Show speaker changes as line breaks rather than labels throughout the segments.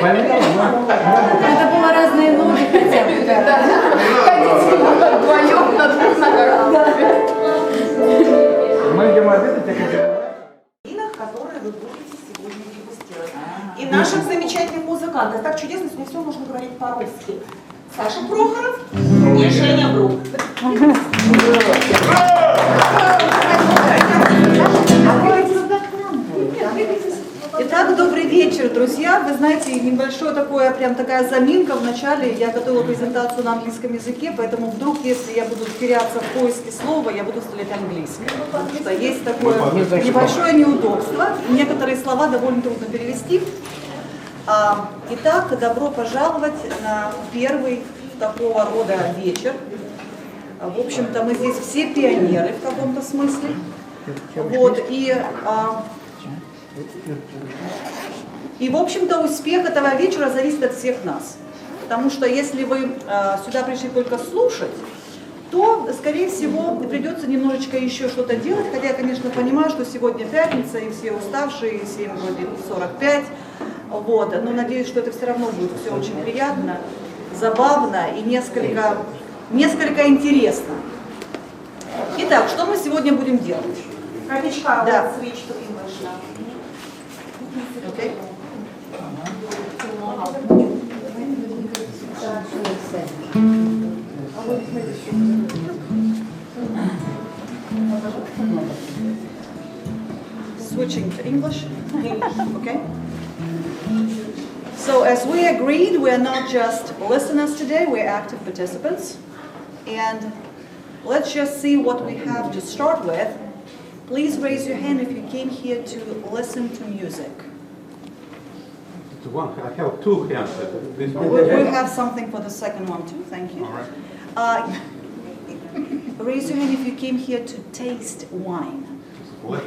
Это было разные ноги хотя бы.
Ходите вдвоем на двух ногах.
Мы будем обедать,
которые вы будете сегодня дегустировать. И наших замечательных музыкантов. Так чудесно, что все можно говорить по-русски. Саша Прохоров и Женя Брук. Итак, добрый вечер, друзья. Вы знаете, небольшое такое, прям такая заминка в начале. Я готовила презентацию на английском языке, поэтому вдруг, если я буду теряться в поиске слова, я буду стрелять английским. Потому что есть такое небольшое неудобство. Некоторые слова довольно трудно перевести. Итак, добро пожаловать на первый такого рода вечер. В общем-то, мы здесь все пионеры в каком-то смысле. Вот, и в общем-то, успех этого вечера зависит от всех нас. Потому что если вы сюда пришли только слушать, то, скорее всего, придется немножечко еще что-то делать. Хотя я, конечно, понимаю, что сегодня пятница, и все уставшие, и 7:45. Вот. Но надеюсь, что это все равно будет все очень приятно, забавно и несколько интересно. Итак, что мы сегодня будем делать?
Ранечка,
да.
Switch to English now.
Okay. Switching to English. Okay. So as we agreed, we are not just listeners today, we're active participants. And let's just see what we have to start with. Please raise your hand if you came here to listen to music.
I have two hands.
We have something for the second one too, thank you.
All right.
Raise your hand if you came here to taste wine. Well,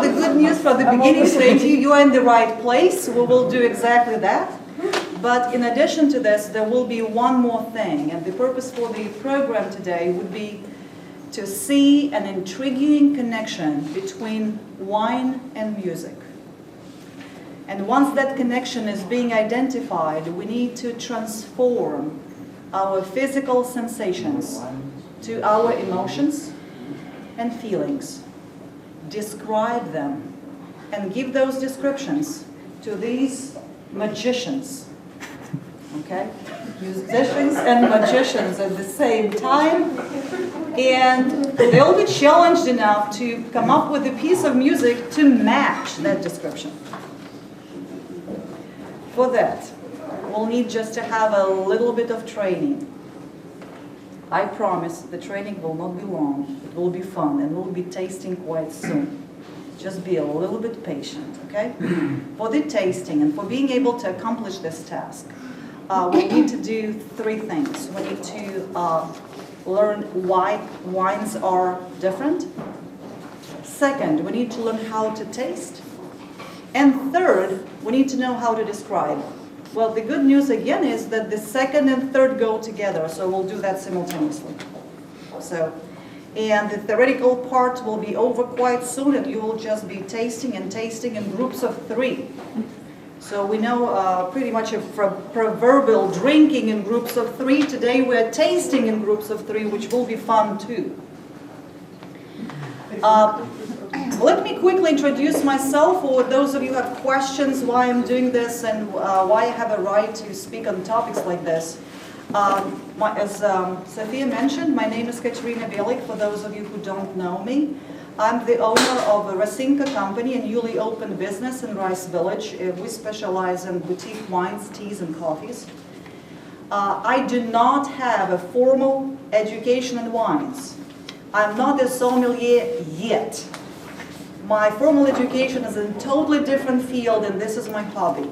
the good news from the beginning straight to you, you are in the right place. We will do exactly that. But in addition to this, there will be one more thing. And the purpose for the program today would be to see an intriguing connection between wine and music. And once that connection is being identified, we need to transform our physical sensations to our emotions and feelings, describe them, and give those descriptions to these magicians. Okay? Musicians and magicians at the same time. And they'll be challenged enough to come up with a piece of music to match that description. For that, we'll need just to have a little bit of training. I promise the training will not be long. It will be fun and we'll be tasting quite soon. Just be a little bit patient, okay? For the tasting and for being able to accomplish this task, we need to do three things. We need to learn why wines are different. Second, we need to learn how to taste. And third, we need to know how to describe. Well, the good news again is that the second and third go together, so we'll do that simultaneously. And the theoretical part will be over quite soon, and you will just be tasting in groups of 3. So we know pretty much a proverbial drinking in groups of 3. Today we're tasting in groups of 3, which will be fun too. Let me quickly introduce myself for those of you who have questions why I'm doing this and why I have a right to speak on topics like this. As Sophia mentioned, my name is Katerina Belik, for those of you who don't know me. I'm the owner of a Rosinka company, a newly opened business in Rice Village. We specialize in boutique wines, teas, and coffees. I do not have a formal education in wines. I'm not a sommelier yet. My formal education is in a totally different field, and this is my hobby.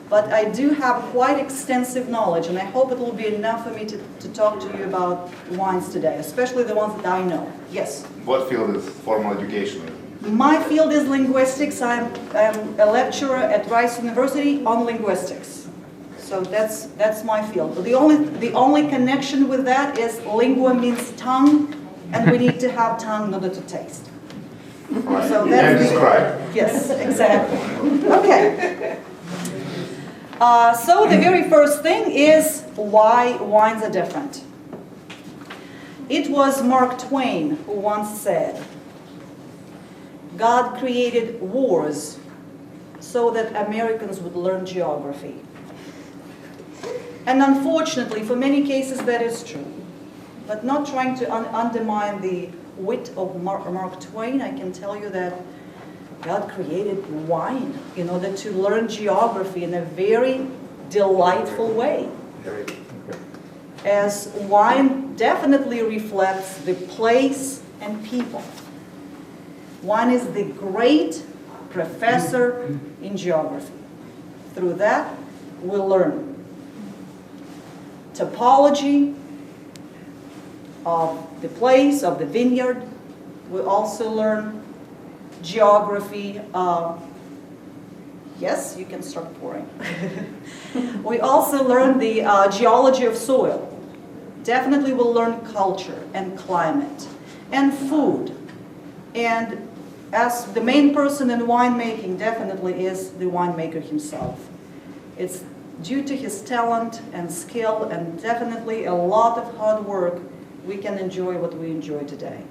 But I do have quite extensive knowledge, and I hope it will be enough for me to talk to you about wines today, especially the ones that I know. Yes?
What field is formal education in?
My field is linguistics. I'm a lecturer at Rice University on linguistics. So that's my field. But the only connection with that is lingua means tongue, and we need to have tongue in order to taste. So
And
that's
describe.
Yes, exactly. Okay. So the very first thing is why wines are different. It was Mark Twain who once said, God created wars so that Americans would learn geography. And unfortunately, for many cases, that is true. But not trying to undermine the wit of Mark Twain, I can tell you that God created wine in order to learn geography in a very delightful way. As wine definitely reflects the place and people. Wine is the great professor in geography. Through that, we'll learn topology of the place, of the vineyard. We also learn geography. Yes, you can start pouring. We also learn the geology of soil. Definitely we'll learn culture and climate and food. And as the main person in winemaking definitely is the winemaker himself. It's due to his talent and skill and definitely a lot of hard work we can enjoy what we enjoy today.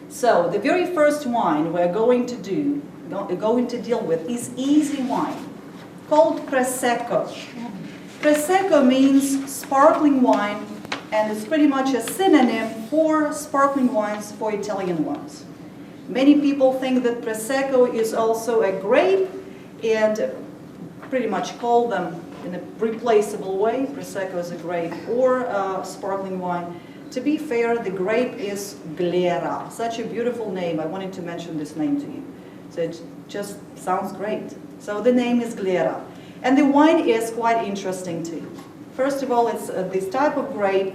So the very first wine we're going to deal with is easy wine called Prosecco. Prosecco means sparkling wine, and it's pretty much a synonym for sparkling wines for Italian ones. Many people think that Prosecco is also a grape and pretty much call them in a replaceable way. Prosecco is a grape or sparkling wine. To be fair, the grape is Glera. Such a beautiful name. I wanted to mention this name to you. So it just sounds great. So the name is Glera. And the wine is quite interesting too. First of all, it's this type of grape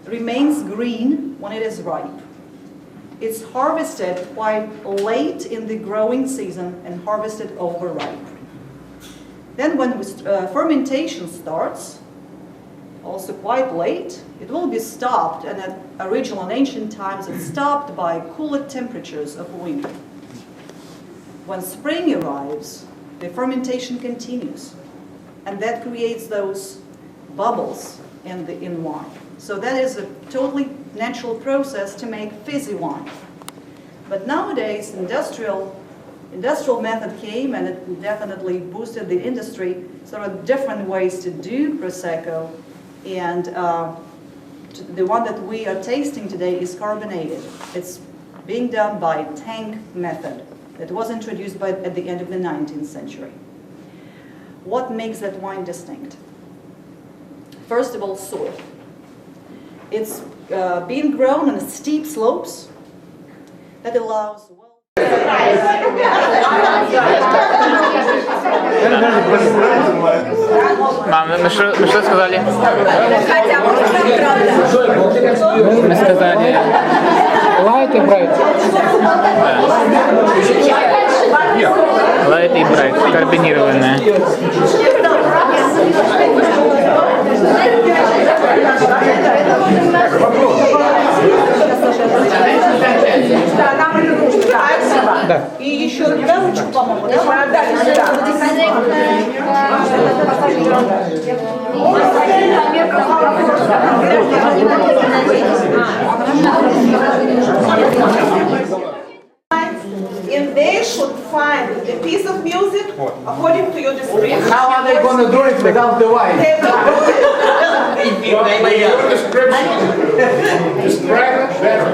remains green when it is ripe. It's harvested quite late in the growing season and harvested overripe. Then when fermentation starts, also quite late, it will be stopped, and at original and ancient times it's stopped by cooler temperatures of winter. When spring arrives, the fermentation continues, and that creates those bubbles in wine. So that is a totally natural process to make fizzy wine. But nowadays, industrial method came, and it definitely boosted the industry. So there are different ways to do Prosecco, and the one that we are tasting today is carbonated. It's being done by tank method that was introduced at the end of the 19th century. What makes that wine distinct? First of all, soil. It's being grown on steep slopes that allows
Мам, мы что сказали? Мы сказали light и bright. Light и bright, карбонированная.
Да. И еще ручку, по-моему, да?
And they should find a piece of music according to your description.
How are they going to do it without the wine?
Describe better.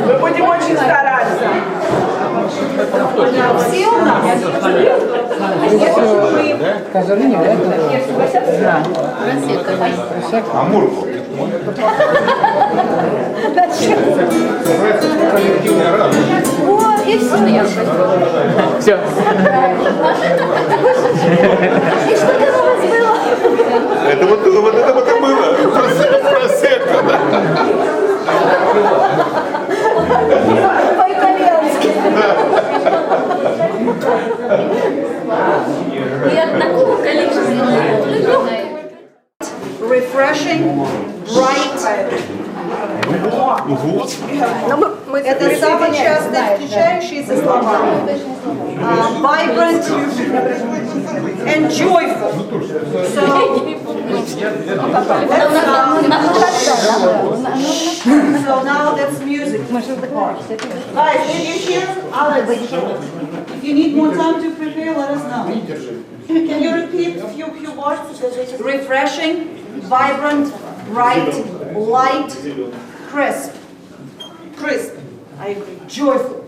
Мы будем очень стараться.
Все у нас.
Казарини, да?
Амурку.
И все.
Все.
И что там у вас было?
Это вот это и было. Просекко, да.
По-итальянски. И от такого количества.
Refreshing, bright. Это самый часто встречающиеся слова. Vibrant and joyful. So, so now that's music part.
Guys, did you hear Alex?
If you need more time to prepare, let us know.
Can you repeat a few words? Because they just-
Refreshing, vibrant, bright, light, crisp. Crisp. I agree. Joyful.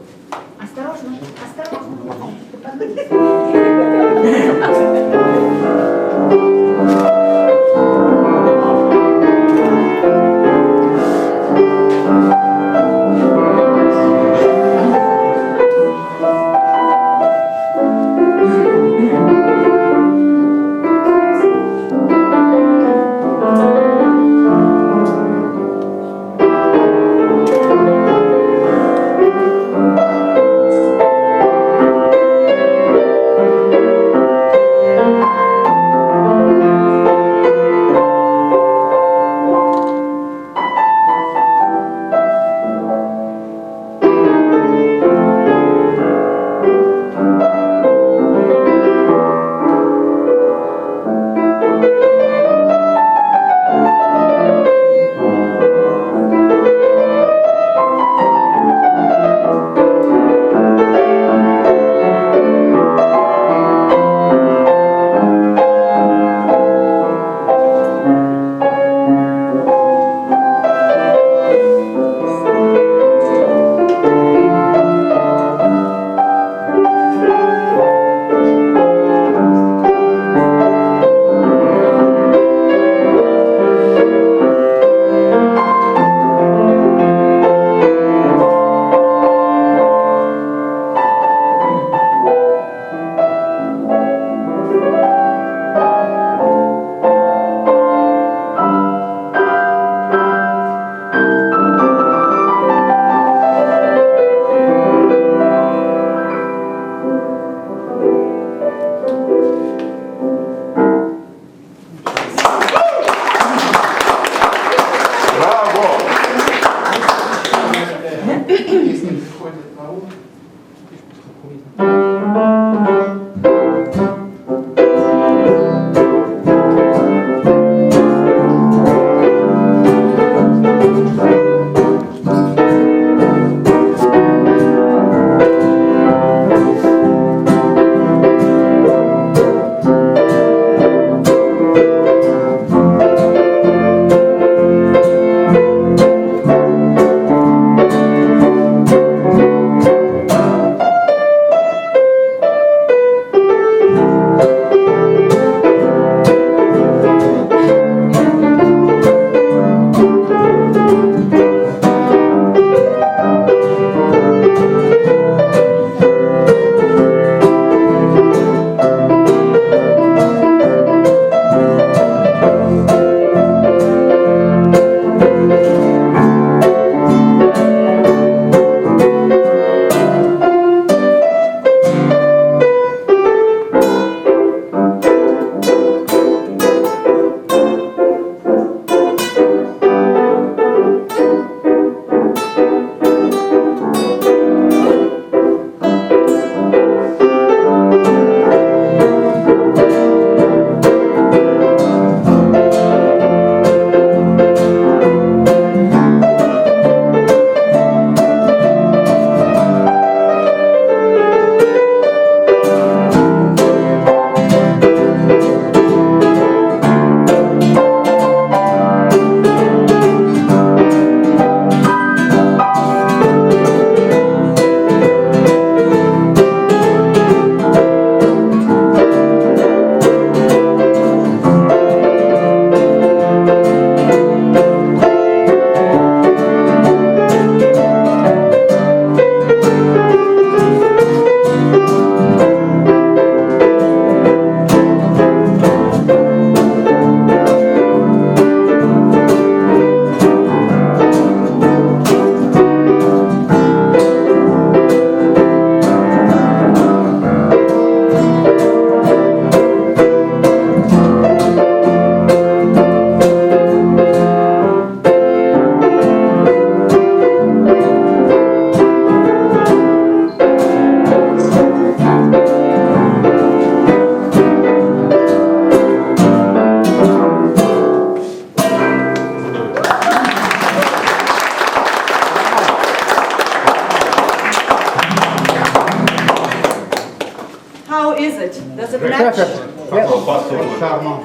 is it? Does it match?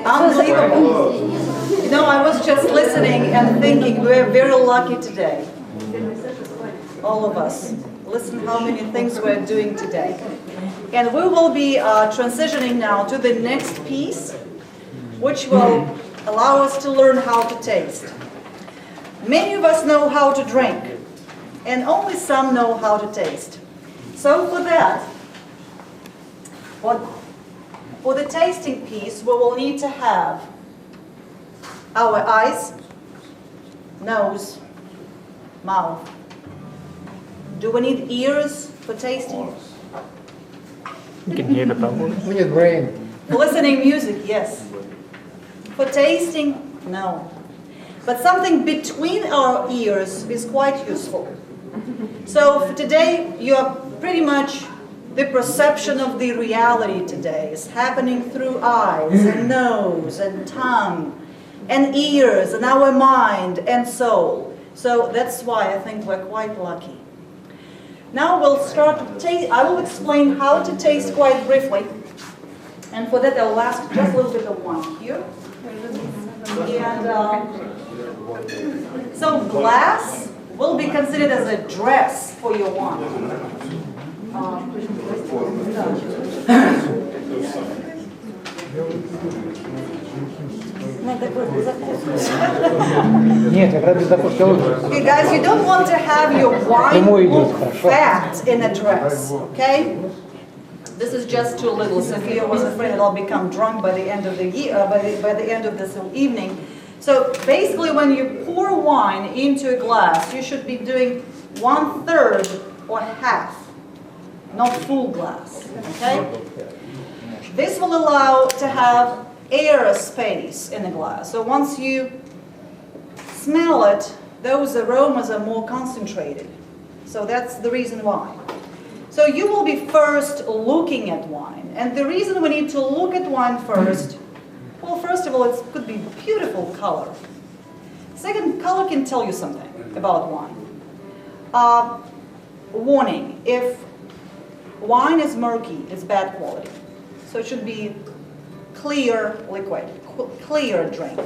Unbelievable. You know, I was just listening and thinking we're very lucky today. All of us. Listen how many things we're doing today. And we will be transitioning now to the next piece, which will allow us to learn how to taste. Many of us know how to drink, and only some know how to taste. So for that, for the tasting piece, we will need to have our eyes, nose, mouth. Do we need ears for tasting?
You can hear the bubbles.
We need brain.
Listening music, yes. For tasting, no. But something between our ears is quite useful. So for today, you are pretty much the perception of the reality today is happening through eyes and nose and tongue and ears and our mind and soul. So that's why I think we're quite lucky. Now we'll start to taste. I will explain how to taste quite briefly. And for that I'll ask just a little bit of wine here. And so glass will be considered as a dress for your wine.
Нет, как раз запуск лучше.
Okay, guys, you don't want to have your wine look fat in a dress, okay? This is just too little. Sophia was afraid that I'll become drunk by the end of the year, by the end of this evening. So basically, when you pour wine into a glass, you should be doing 1/3 or half, not full glass. Okay? This will allow to have air space in the glass. So once you smell it, those aromas are more concentrated. So that's the reason why. So you will be first looking at wine. And the reason we need to look at wine first, well, first of all, it could be beautiful color. Second, color can tell you something about wine. Warning, if wine is murky, it's bad quality. So it should be clear liquid, clear drink.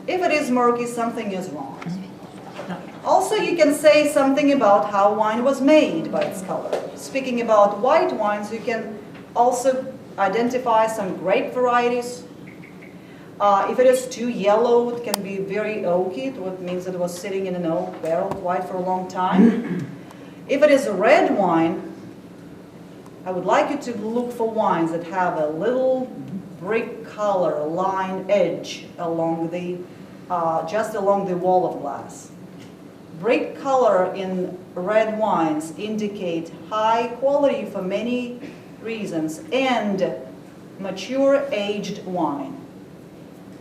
If it is murky, something is wrong. Also, you can say something about how wine was made by its color. Speaking about white wines, you can also identify some grape varieties. If it is too yellow, it can be very oaky, which means it was sitting in an oak barrel quite for a long time. If it is a red wine, I would like you to look for wines that have a little brick color line edge along the, just along the wall of glass. Brick color in red wines indicate high quality for many reasons and mature aged wine.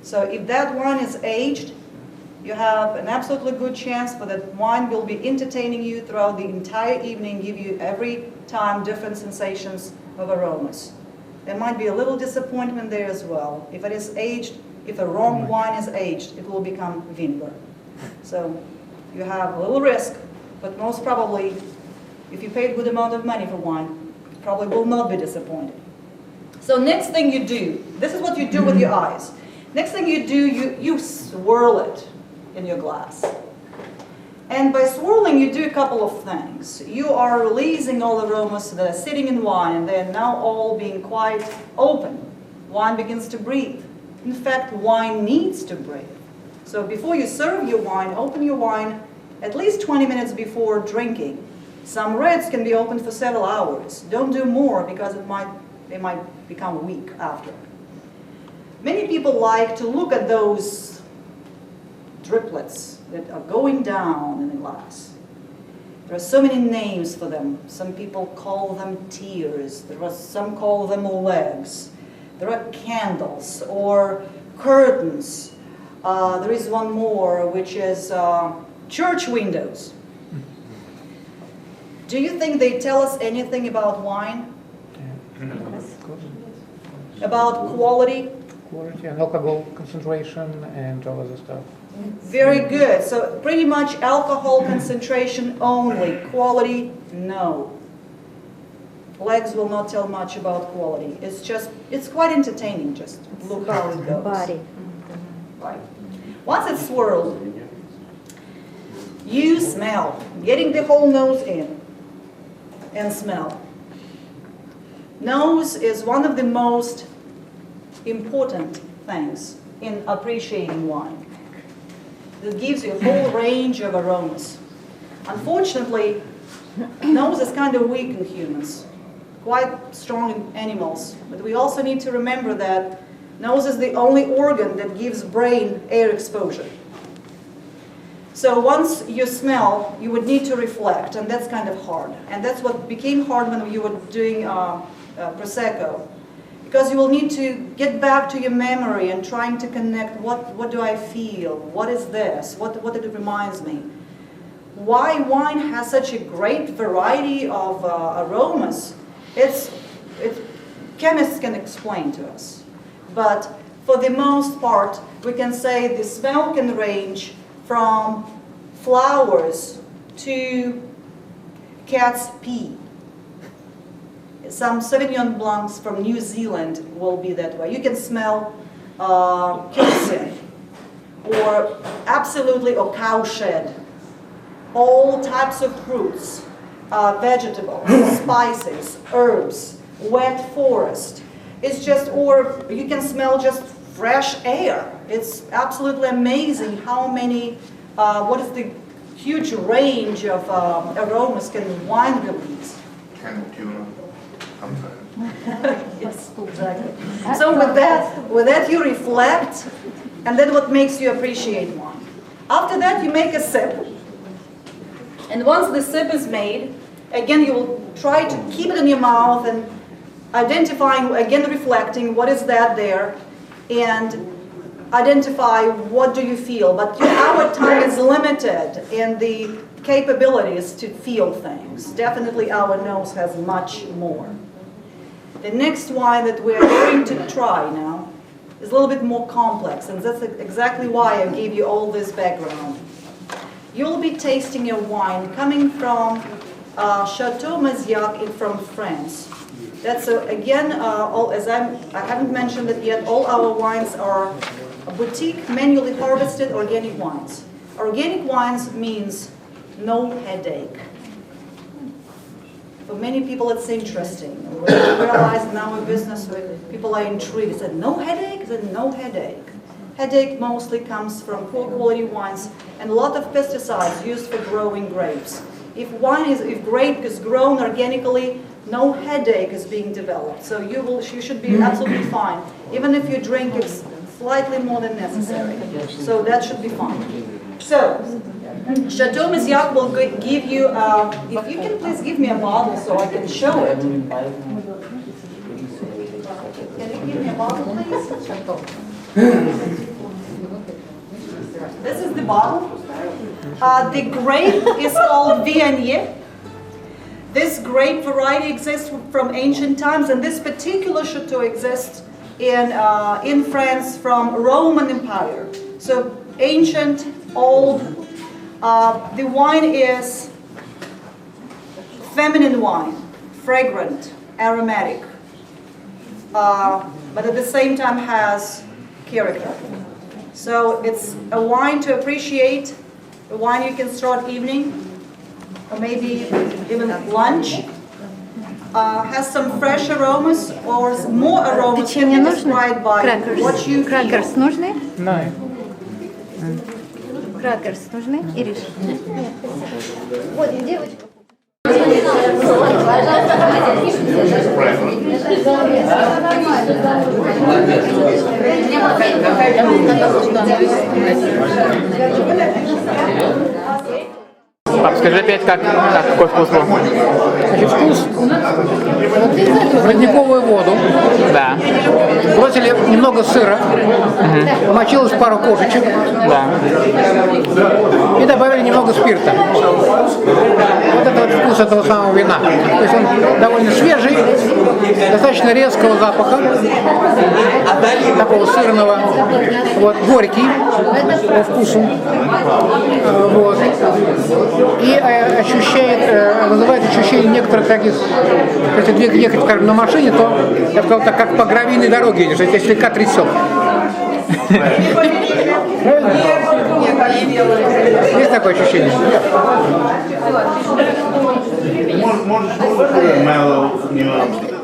So if that wine is aged, you have an absolutely good chance for that wine will be entertaining you throughout the entire evening, give you every time different sensations of aromas. There might be a little disappointment there as well. If it is aged, if the wrong wine is aged, it will become vinegar. So you have a little risk, but most probably, if you pay a good amount of money for wine, you probably will not be disappointed. So next thing you do, this is what you do with your eyes. Next thing you do, you swirl it in your glass. And by swirling, you do a couple of things. You are releasing all aromas that are sitting in wine, and they're now all being quite open. Wine begins to breathe. In fact, wine needs to breathe. So before you serve your wine, open your wine at least 20 minutes before drinking. Some reds can be opened for several hours. Don't do more because they might become weak after. Many people like to look at those driplets that are going down in the glass. There are so many names for them. Some people call them tears. Some call them legs. There are candles or curtains. There is one more, which is church windows. Do you think they tell us anything about wine? About quality?
Quality and alcohol concentration and all other stuff.
Very good. So pretty much alcohol concentration only. Quality, no. legs will not tell much about quality. It's quite entertaining, just look how it goes.
Body.
Right. Once it's swirled, you smell, getting the whole nose in and smell. Nose is one of the most important things in appreciating wine. It gives you a whole range of aromas. Unfortunately, nose is kind of weak in humans, quite strong in animals, but we also need to remember that nose is the only organ that gives brain air exposure. So once you smell, you would need to reflect, and that's kind of hard. And that's what became hard when you were doing Prosecco, because you will need to get back to your memory and trying to connect what do I feel, what is this, what it reminds me. Why wine has such a great variety of aromas, chemists can explain to us. But for the most part, we can say the smell can range from flowers to cat's pee. Some Sauvignon Blancs from New Zealand will be that way. You can smell kerosene or cow shed, all types of fruits, vegetables, spices, herbs, wet forest. It's just, or you can smell just fresh air. It's absolutely amazing how many, what is the huge range of aromas can wine release.
Can tuna.
Yes, exactly. So with that you reflect, and then what makes you appreciate wine. After that you make a sip, and once the sip is made, again you will try to keep it in your mouth and identifying, again reflecting, what is that there, and identify what do you feel. But our time is limited in the capabilities to feel things. Definitely our nose has much more. The next wine that we're going to try now is a little bit more complex, and that's exactly why I gave you all this background. You'll be tasting a wine coming from Chateau Maziac from France. That's again, I haven't mentioned it yet, all our wines are boutique, manually harvested organic wines. Organic wines means no headache. For many people it's interesting. We realize in our business people are intrigued. They said, no headache? I said, no headache. Headache mostly comes from poor quality wines and a lot of pesticides used for growing grapes. If grape is grown organically, no headache is being developed. So you should be absolutely fine, even if you drink it slightly more than necessary. So that should be fine. So, Chateau Maziac will give you, if you can please give me a bottle so I can show it. Can you give me a bottle, please? This is the bottle. The grape is called Viognier. This grape variety exists from ancient times, and this particular chateau exists in France from Roman Empire. So ancient, old. The wine is feminine wine, fragrant, aromatic, but at the same time has character. So it's a wine to appreciate, a wine you can start evening, or maybe even at lunch. Has some fresh aromas, or more aromas can be described by what you feel.
Кракерс нужны?
No.
Кракерс нужны? Ириш? Вот, девочка.
Пап, скажи опять, какой вкус был? Значит, вкус в родниковую воду. Да. Бросили немного сыра, помочилось пару кошечек. Да. И добавили немного спирта. Вот это вот вкус этого самого вина. То есть он довольно свежий, достаточно резкого запаха, такого сырного, вот, горький по вкусу, вот, и вызывает ощущение некоторых таких, если ехать, скажем, на машине, то, я бы сказал, так, как по гравийной дороге едешь, тебя слегка трясет. Есть такое ощущение?
Можешь mellow nuance.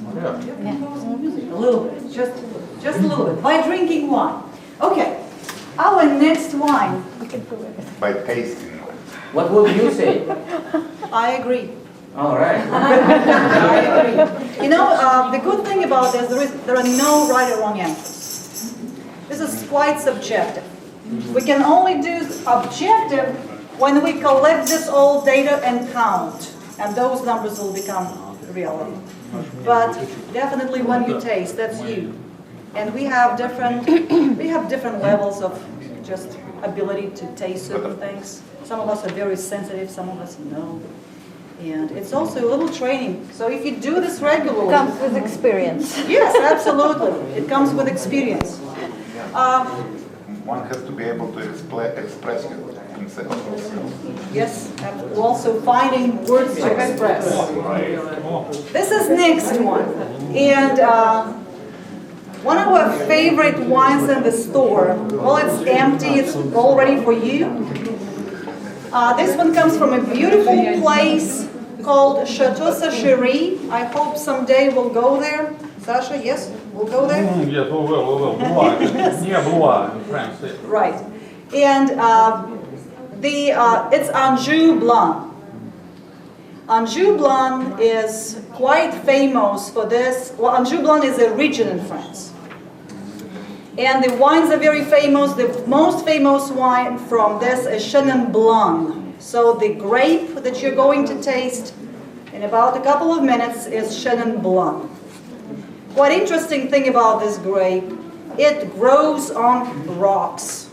A little bit, just a little bit, by drinking wine. Okay, our next wine,
By tasting.
What would you say?
I agree.
All right.
I agree. You know, the good thing about this, there are no right or wrong answers. This is quite subjective. We can only do objective when we collect this all data and count, and those numbers will become reality. But definitely when you taste, that's you. And we have different levels of just ability to taste certain things. Some of us are very sensitive, some of us no. And it's also a little training. So if you do this regularly...
Comes with experience.
Yes, absolutely. It comes with experience.
One has to be able to express himself.
Yes, and also finding words to express. This is next one. And one of our favorite wines in the store. Well, it's empty. It's all ready for you. This one comes from a beautiful place called Chateau Sachery. I hope someday we'll go there. Sasha, yes, we'll go there?
Yes, we will. Near Blois in France.
Right. And it's Anjou Blanc. Anjou Blanc is quite famous for this. Well, Anjou Blanc is a region in France. And the wines are very famous. The most famous wine from this is Chenin Blanc. So the grape that you're going to taste in about a couple of minutes is Chenin Blanc. What interesting thing about this grape, it grows on rocks.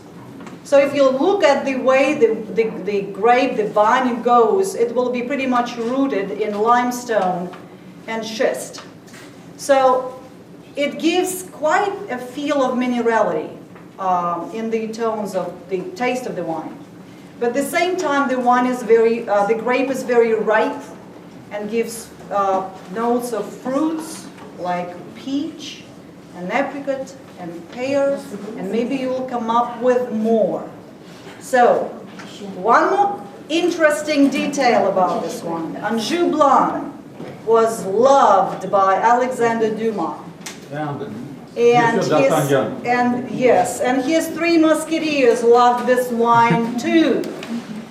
So if you look at the way the grape, the vine goes, it will be pretty much rooted in limestone and schist. So it gives quite a feel of minerality in the tones of the taste of the wine. But at the same time, the wine is the grape is very ripe and gives notes of fruits like peach and apricot and pear, and maybe you will come up with more. So, one more interesting detail about this one. Anjou Blanc was loved by Alexander Dumas. And his three musketeers loved this wine too.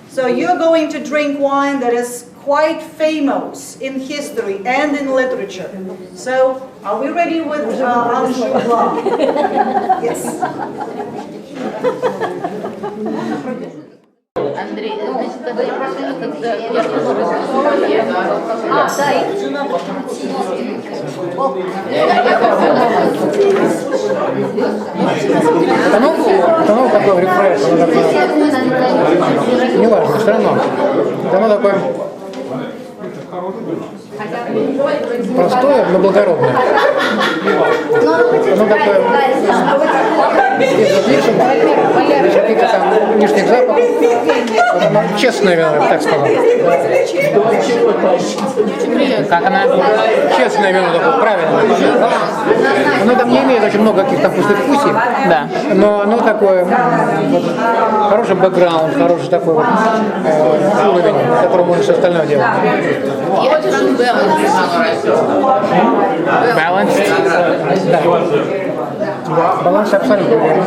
So you're going to drink wine that is quite famous in history and in literature. So, are we ready with Anjou Blanc? Yes.
Андрей, значит, тогда я прошу, когда я
Оно такое рефреш, оно такое, не важно, все равно. Оно такое простое, но благородное. Оно такое, без излишек, без каких-то там лишних запахов. Оно честное вино, я бы так сказал. Как она? Честное вино, такое правильное. Оно там не имеет очень много каких-то послевкусий, да. Но оно такое, вот, хороший бэкграунд, хороший такой вот уровень, на котором можно все остальное делать.
Balance?
Да. Баланс абсолютно верно.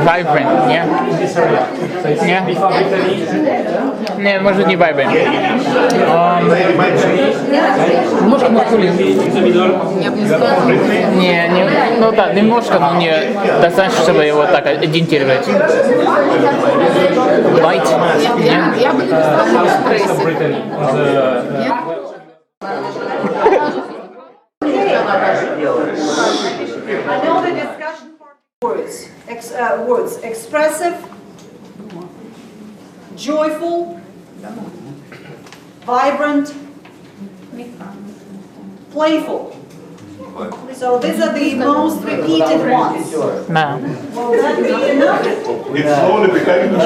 Vibrant, не? Не? Не, может не vibrant.
Немножко маскулин.
Не, ну да, немножко, но не достаточно, чтобы его так идентифицировать. Light? Не?
бы не сказала экспрессе.
I know the discussion part words. Expressive, joyful, vibrant, playful. So these are the most repeated ones.
Да.
Will that be enough?
It's slowly becoming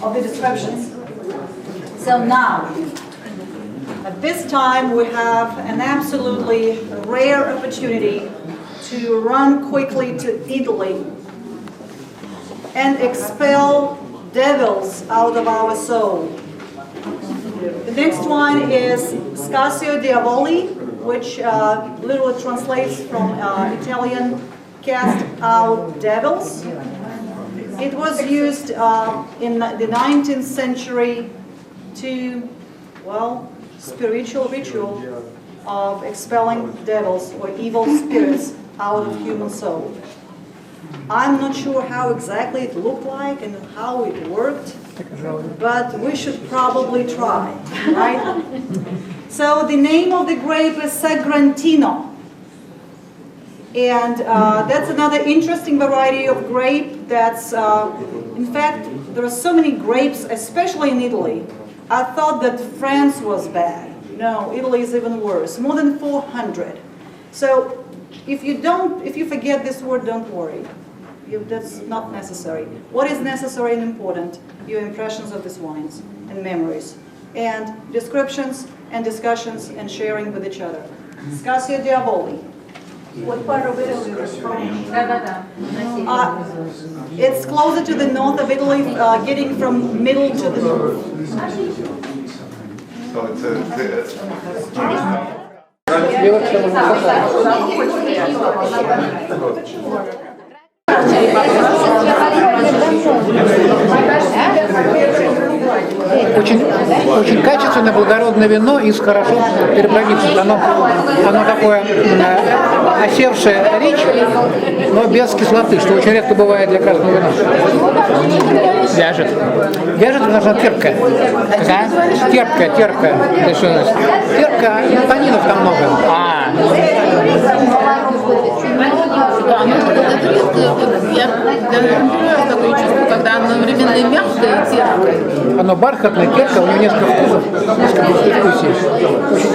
of the descriptions. So now, at this time, we have an absolutely rare opportunity to run quickly to Italy and expel devils out of our soul. The next one is Scasio Diavoli, which literally translates from Italian cast out devils. It was used in the 19th century to, well, spiritual ritual of expelling devils or evil spirits out of human soul. I'm not sure how exactly it looked like and how it worked, but we should probably try, right? So the name of the grape is Sagrantino. And that's another interesting variety of grape that's, in fact, there are so many grapes, especially in Italy. I thought that France was bad. No, Italy is even worse, more than 400. So if you forget this word, don't worry. That's not necessary. What is necessary and important? Your impressions of these wines and memories, and descriptions and discussions and sharing with each other. Scasio Diavoli. What part of Italy is it from? It's closer to the north of Italy, getting from middle to the north.
So it's
Очень качественное, благородное вино из хорошо перепрогибших. Оно такое осевшее речь, но без кислоты, что очень редко бывает для красного вина.
Вяжет.
Вяжет, потому что она терпкая.
Какая?
Терпкая.
Это что значит?
Терпкая, танинов там много.
Да, ну это я понимаю такое чувство, когда оно одновременно и мягкое, и терпкое.
Оно бархатное, терпкое, у него несколько вкусов, несколько вкусов.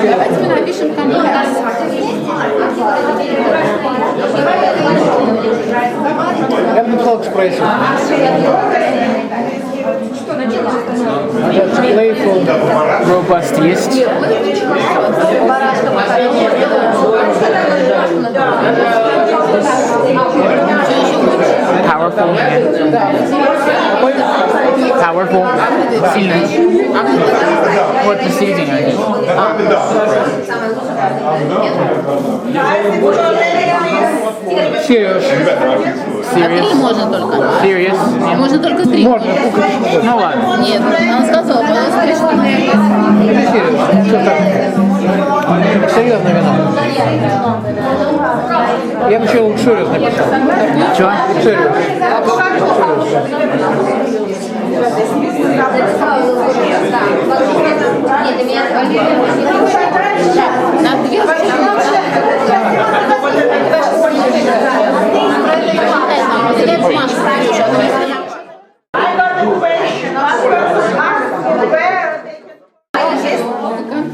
Давайте мы напишем комментарий.
Я бы написал экспрессию.
Robust есть. Powerful. Сильный. Вот посередине.
Serious.
А 3 можно только.
Serious.
Можно только 3.
Можно.
Ну ладно.
Нет, он сказал, что
Serious. Что так? Серьезное вино. Я бы еще Serious написал.
Чего?
Serious.
на 2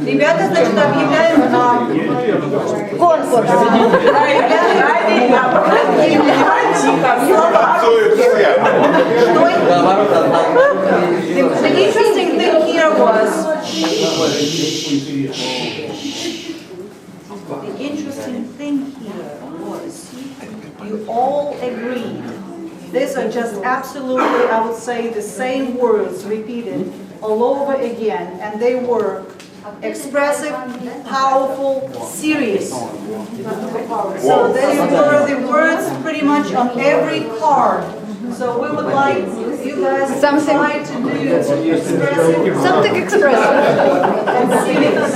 Ребята, значит, объявляем конкурс. The interesting thing here was you all agreed. These are just absolutely, I would say, the same words repeated all over again, and they were expressive, powerful, serious. So they were the words pretty much on every card. So we would like you guys to try to do expressive.
Something expressive.
And serious.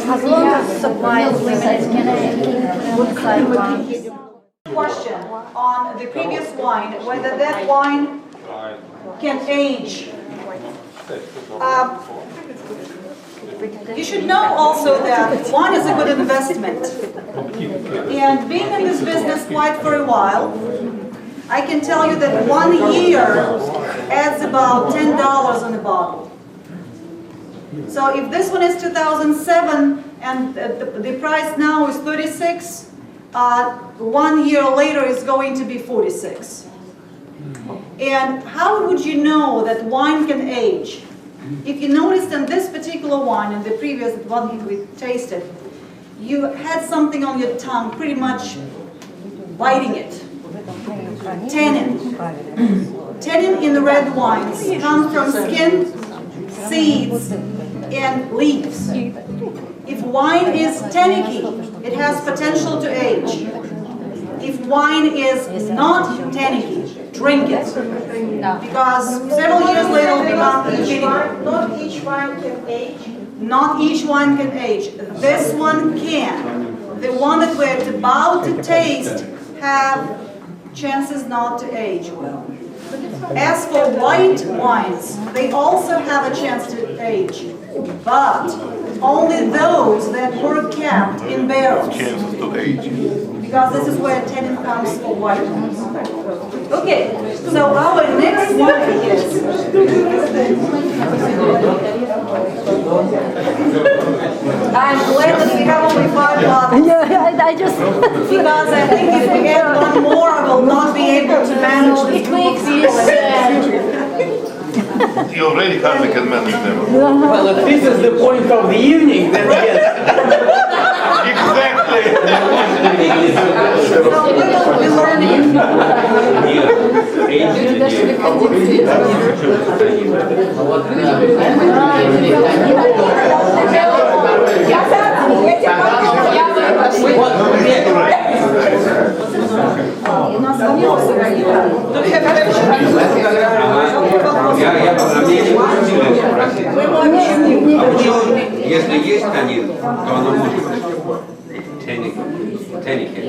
As long as supply is limited, good side one.
Question on the previous wine, whether that wine can age. You should know also that wine is a good investment. And being in this business quite for a while, I can tell you that 1 year adds about $10 on a bottle. So if this one is 2007 and the price now is 36, 1 year later is going to be 46. And how would you know that wine can age? If you noticed in this particular wine and the previous one we tasted, you had something on your tongue, pretty much biting it. Tannin. Tannin in the red wines comes from skin, seeds, and leaves. If wine is tannicky, it has potential to age. If wine is not tannicky, drink it. Because several years later it will become vinegar.
Not each wine can age.
Not each wine can age. This one can. The one that we're about to taste have chances not to age well. As for white wines, they also have a chance to age, but only those that were kept in barrels.
Chances to age.
Because this is where tannin comes for white wines. Okay, so our next wine is... I'm glad that we have only 5 bottles.
Yeah, I just...
Because I think if we get one more, I will not be able to manage this group of people.
You already hardly can manage them.
Well, if this is the point of the evening, then yes.
Exactly.
So we will be learning.
Если есть танин, то оно может быть танники.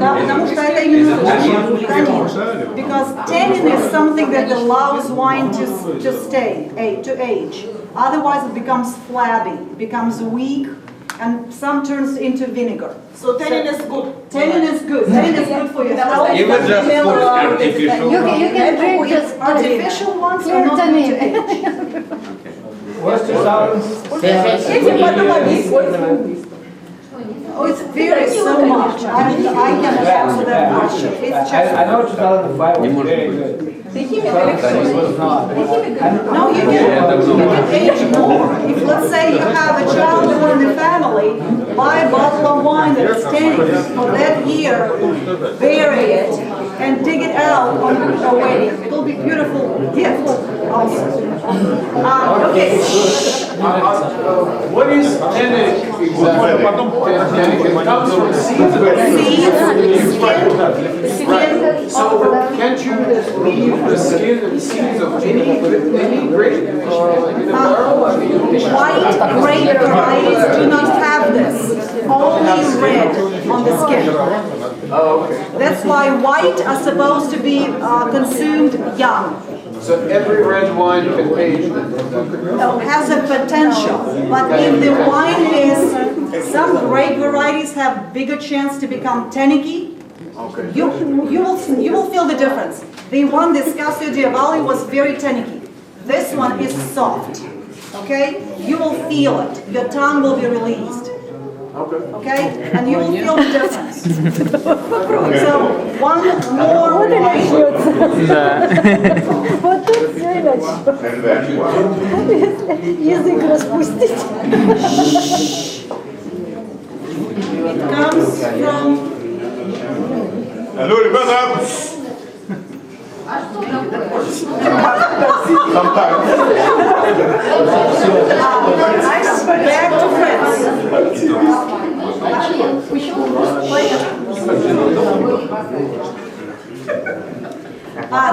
Да, потому что это именно танин. Because tannin is something that allows wine to age. Otherwise it becomes flabby, becomes weak, and some turns into vinegar.
So tannin is good.
Tannin is good. Tannin is good for your health.
Even just for artificial.
You can drink just
Artificial ones are not good to age.
What's your silence?
Oh, it varies so much. I can answer that question. It's
I know 2005 was very good.
No, you can age more. If, let's say, you have a child in the family, buy a bottle of wine that is tannin for that year, bury it, and dig it out on a wedding. It will be a beautiful gift also. Okay.
What is tannic exactly? It comes from seeds. So can't you leave the skin and seeds of any grape in a barrel?
White grape varieties do not have this. Only red on the skin.
Oh, okay.
That's why white are supposed to be consumed young.
So every red wine can age?
Has a potential, but if the wine is, some grape varieties have bigger chance to become tannicky.
Okay.
You will feel the difference. The one, the Scasio Diavoli, was very tannicky. This one is soft. Okay? You will feel it. Your tongue will be released. Okay? And you will feel the difference. So, one more wine.
Вот тут все язык распустить.
It comes from...
Hello, ребята!
Back to France.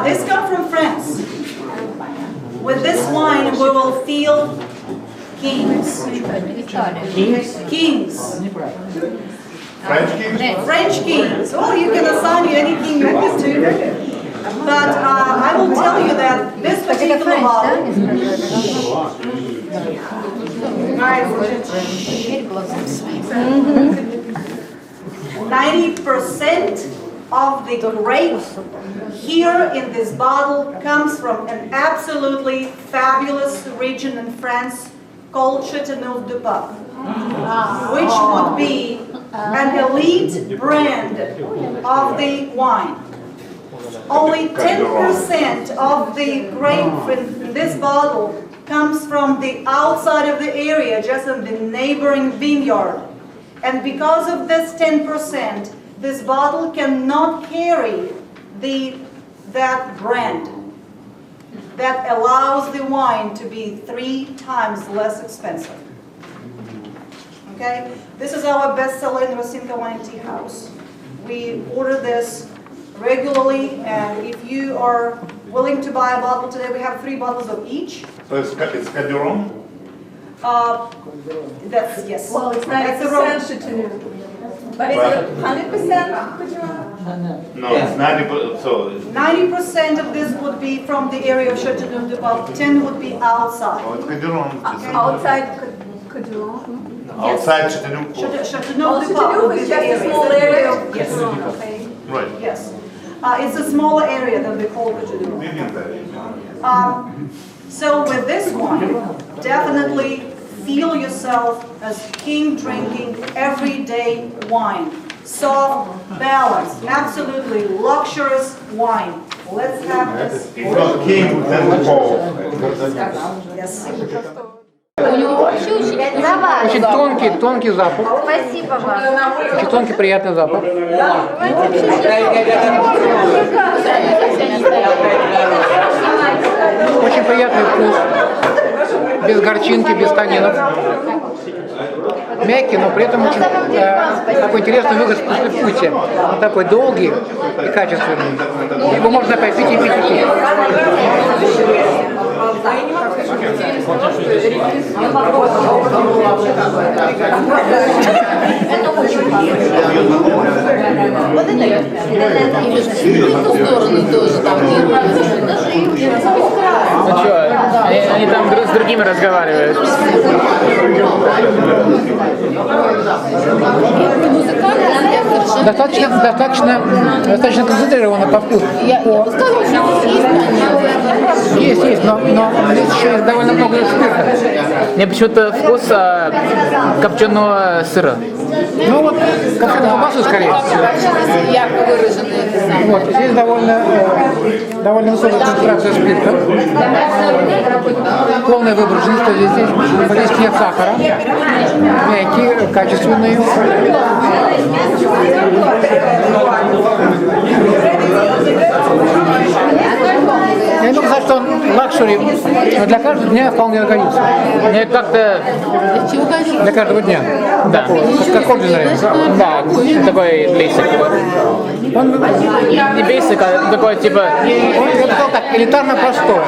This comes from France. With this wine, we will feel kings. Kings.
French kings?
French kings. Well, you can assign you any king you want to. But I will tell you that this particular model 90% of the grape here in this bottle comes from an absolutely fabulous region in France called Châteauneuf-du-Pape, which would be an elite brand of the wine. Only 10% of the grape in this bottle comes from the outside of the area, just in the neighboring vineyard. And because of this 10%, this bottle cannot carry that brand that allows the wine to be 3 times less expensive. Okay? This is our bestseller in Rosinka Wine Tea House. We order this regularly, and if you are willing to buy a bottle today, we have 3 bottles of each.
So it's Caderon?
That's, yes.
Well, it's
That's a
90% Chateauneuf. But is it 100% Couture?
No, it's 90%. So
90% of this would be from the area of Châteauneuf-du-Pape, 10 would be outside.
oh, it's Caderon.
Outside Couture?
Outside Chateauneuf.
Châteauneuf-du-Pape would be
Is
the
just a small area of
Yes.
Okay.
Right.
Yes. It's a smaller area than the whole Châteauneuf. So with this one, definitely feel yourself as king drinking everyday wine. Soft, balanced, absolutely luxurious wine. Let's have this.
It's not king, then Paul.
Yes.
У него вообще
Очень тонкий запах.
Спасибо вам.
Очень тонкий, приятный запах. Очень приятный вкус. Без горчинки, без танинов. Мягкий, но при этом очень такой интересный выход послевкусия. Он такой долгий и качественный. Его можно опять пить и пить и пить.
Ну что, они там с другими разговаривают.
Достаточно концентрировано по вкусу. Есть, но здесь еще есть довольно много спирта.
Мне почему-то вкус копченого сыра.
Ну вот, копченой колбасы скорее.
ярко выраженные.
Вот, здесь довольно высокая концентрация спирта. Полная выборочность, то есть здесь нет сахара. Мягкие, качественные. Я не могу сказать, что он лакшери, но для каждого дня вполне годится.
Мне как-то...
Для каждого дня.
Да.
Как ординарий.
Да, такой basic.
Он
Не basic, а такой типа...
я бы сказал так, элитарно простое.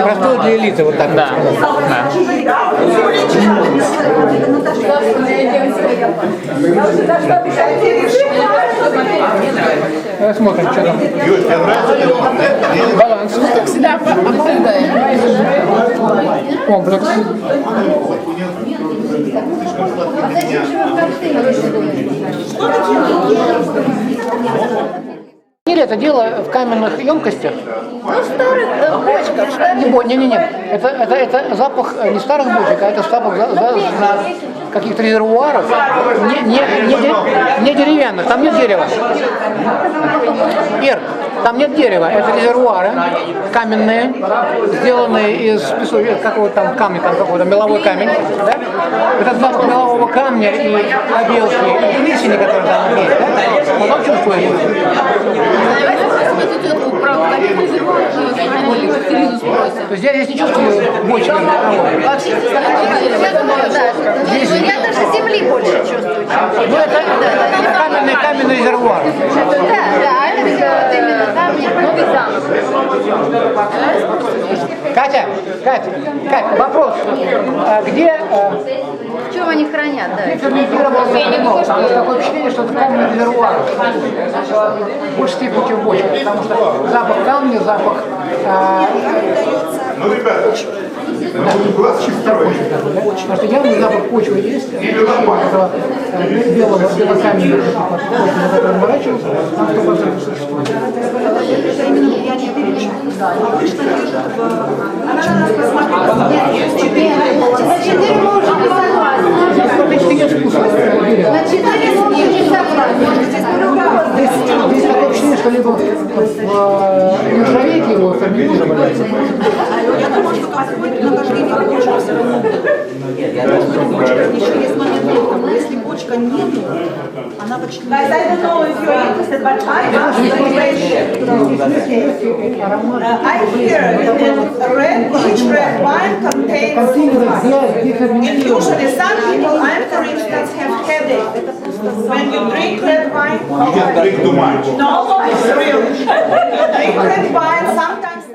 Простое для элиты, вот так.
Да.
Смотрим, что там.
Юль, тебе нравится?
Баланс.
Всегда обсуждаем.
Комплекс. Или это дело в каменных емкостях?
Ну, старых бочках, старых.
Не. Это запах не старых бочек, а это запах каких-то резервуаров, не деревянных, там нет дерева. Ир, там нет дерева, это резервуары каменные, сделанные из какого-то там камня, там какой-то меловой камень. Да? Этот запах мелового камня и обелки, и плесени, которые там есть, да? Он чувствует. То есть я здесь не чувствую бочки.
Вообще, я думаю, да. Я даже земли больше чувствую.
Ну, это каменный резервуар.
Да, это все вот именно камни, новый замок.
Катя, вопрос.
они хранят, да.
Ферментировал вино, потому что такое впечатление, что это каменный резервуар. В большей степени, чем бочка, потому что запах камня, запах
Ну, ребята,
чисто почвы, да? Потому что явный запах почвы есть, этого белокаменного, на котором ворачивался, там 100% существует.
Это именно влияние почвы. Обычно держат в...
Здесь такое ощущение, что либо в нержавейке его ферментировали.
Я думаю, что какое-то нахождение почвы все равно. Еще есть момент, если почка нету, она почти не...
Guys, I don't know if you're interested, but I have information. I hear that each red wine contains and usually some people, I for instance, have headache. When you drink red wine,
you just drink too much.
no, it's real. You drink red wine, sometimes.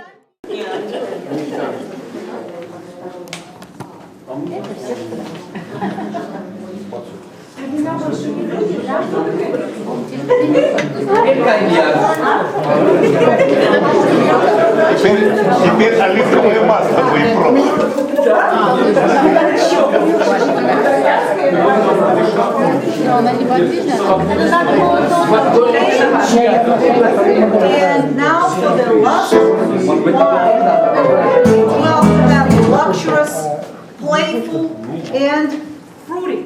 Теперь оливковое масло будет пробовать.
And now for the last wine. Well, that luxurious, playful, and fruity.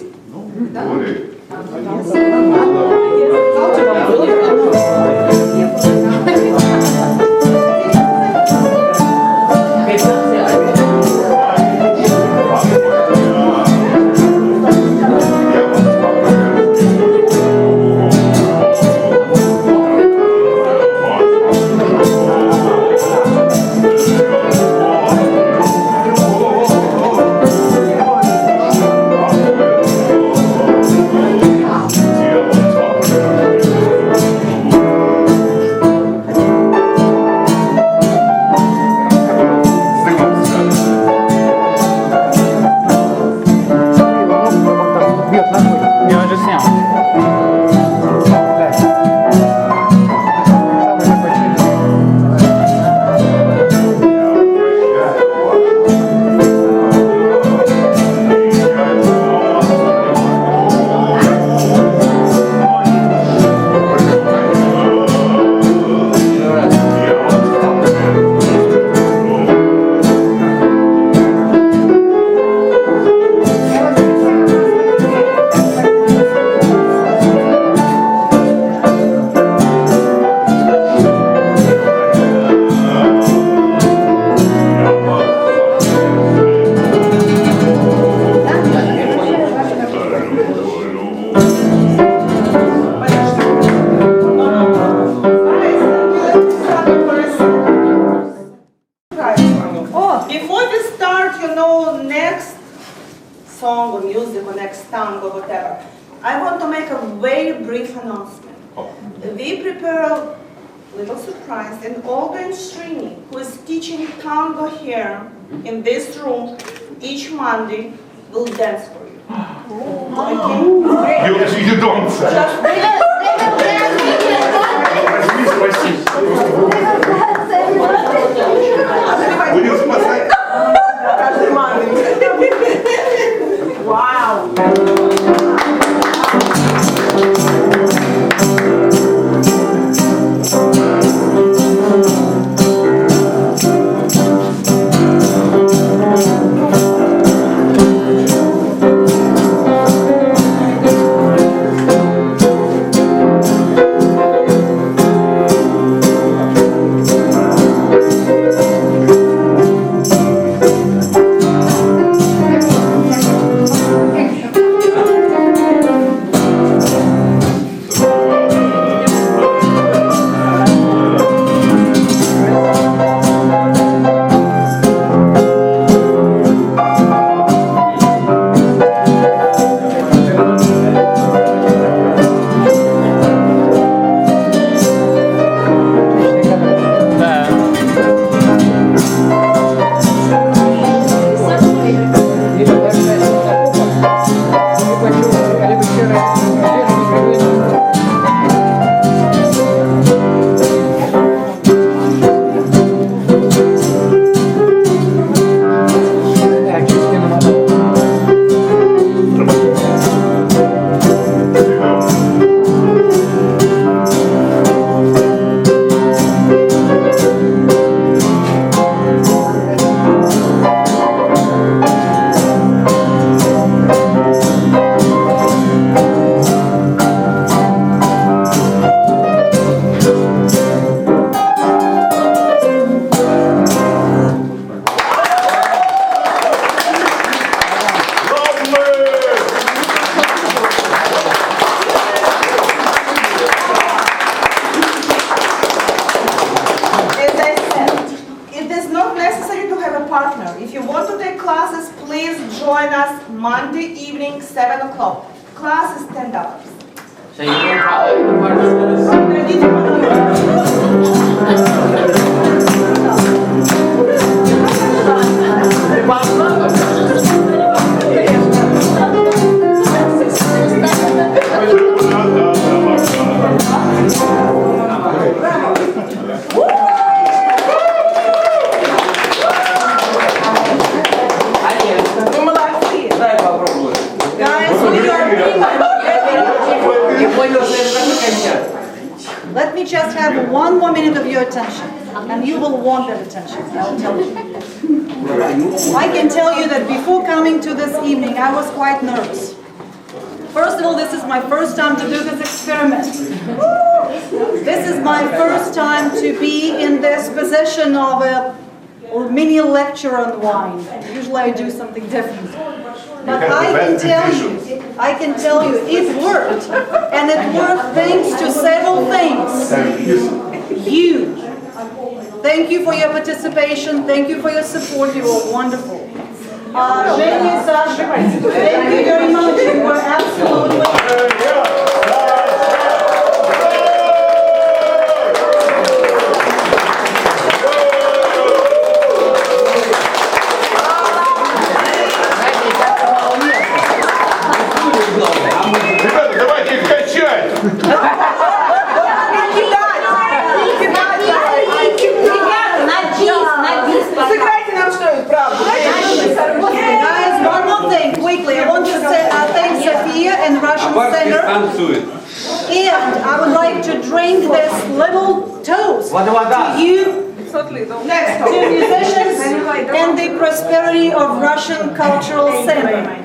Я уже снял.
Before we start, next song or music or next tango or whatever, I want to make a very brief announcement. We prepare a little surprise, and Olga and Srini, who is teaching tango here in this room each Monday, will dance for you. Okay?
You don't say. Будем спасать.
Каждый Monday. Wow.
либо серые Так, чистим.
As I said, it is not necessary to have a partner. If you want to take classes, please join us Monday evening, 7 o'clock. Class is $10.
So you don't follow
Ну, молодцы.
Дай попробую.
Guys, we are
Я понял, что это такой коньяк.
Let me just have 1 more minute of your attention, and you will want that attention, I'll tell you. I can tell you that before coming to this evening, I was quite nervous. First of all, this is my first time to do this experiment. This is my first time to be in this position of a mini lecture on wine. Usually I do something different. But I can tell you, it worked. And it worked thanks to several things. You. Thank you for your participation. Thank you for your support. You were wonderful. Jenny, Sasha, thank you very much. You were absolutely...
Ребята, давайте их качать!
Сыграйте нам что-нибудь, правда.
Guys, one more thing, quickly. I want to say, thank Sophia and Russian Center.
танцует.
And I would like to drink this little toast to you, to musicians, and the prosperity of Russian cultural cinema.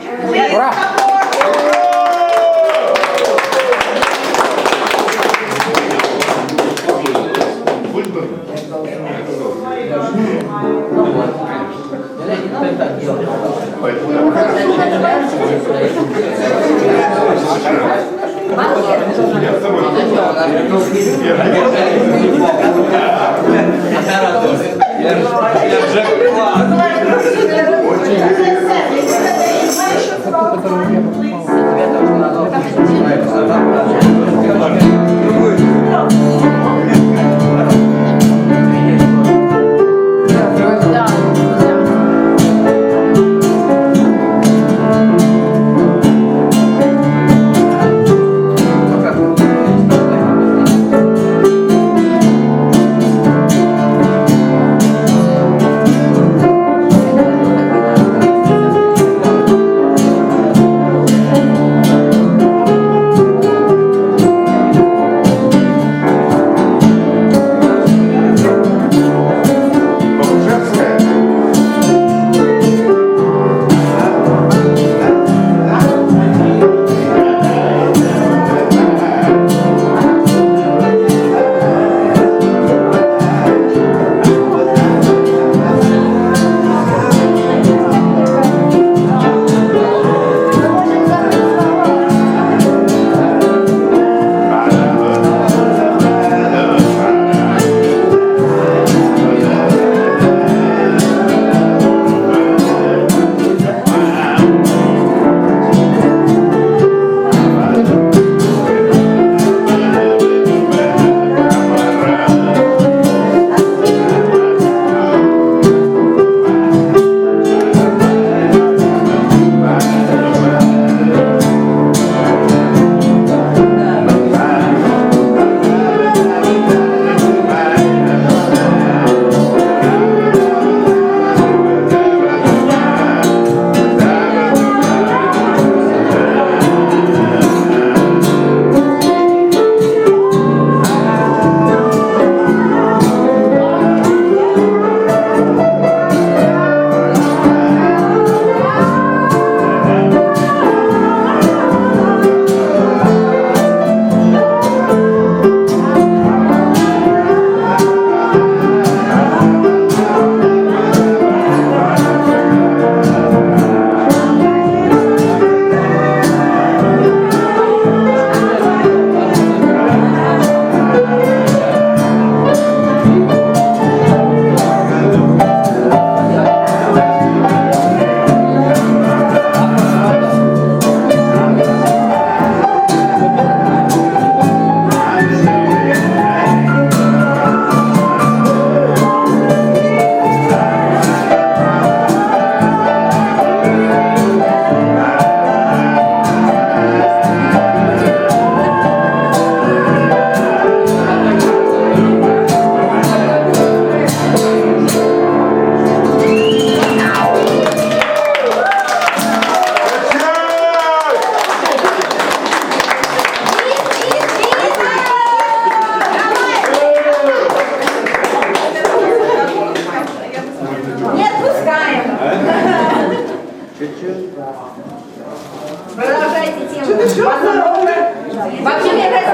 Вообще, мне кажется,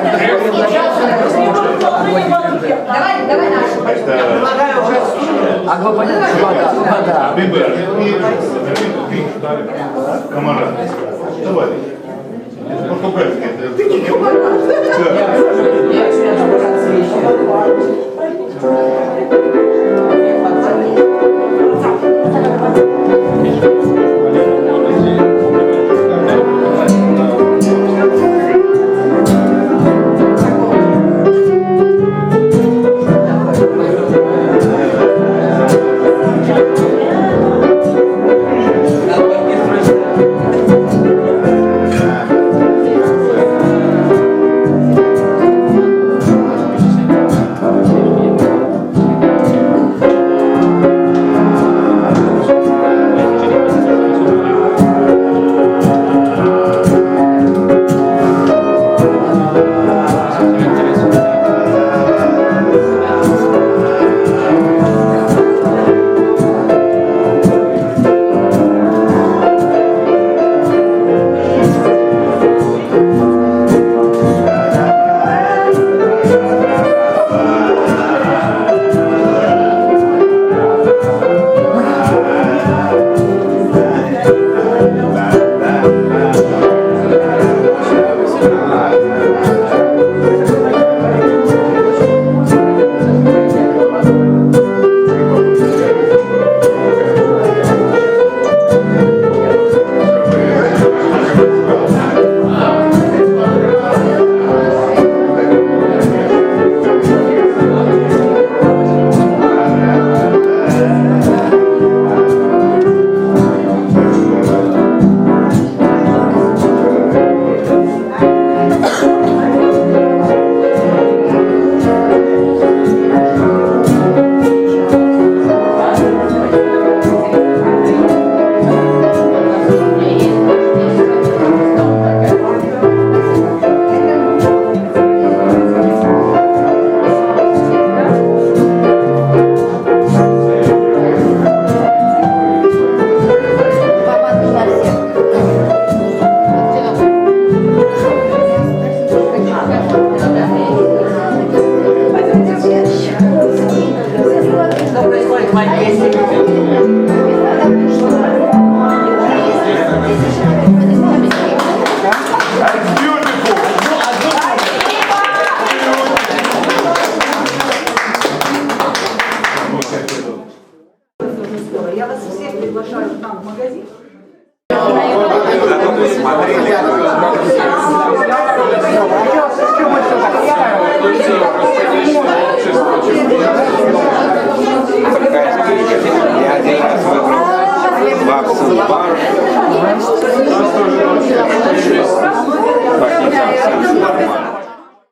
давай нашу.
А вода.
Комара. Давай. По-португальски.
Я вас всех приглашаю к нам в магазин.
Я один раз выбрал баксов бар. Пахнет нормально.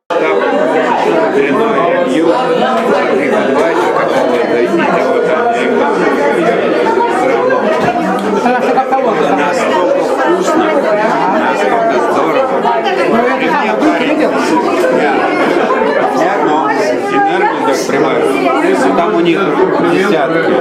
Там дрянное бью, приготовить, как дойти до вот настолько вкусно, настолько здорово. И мне парень, энергию так прибавил. Там у них десятки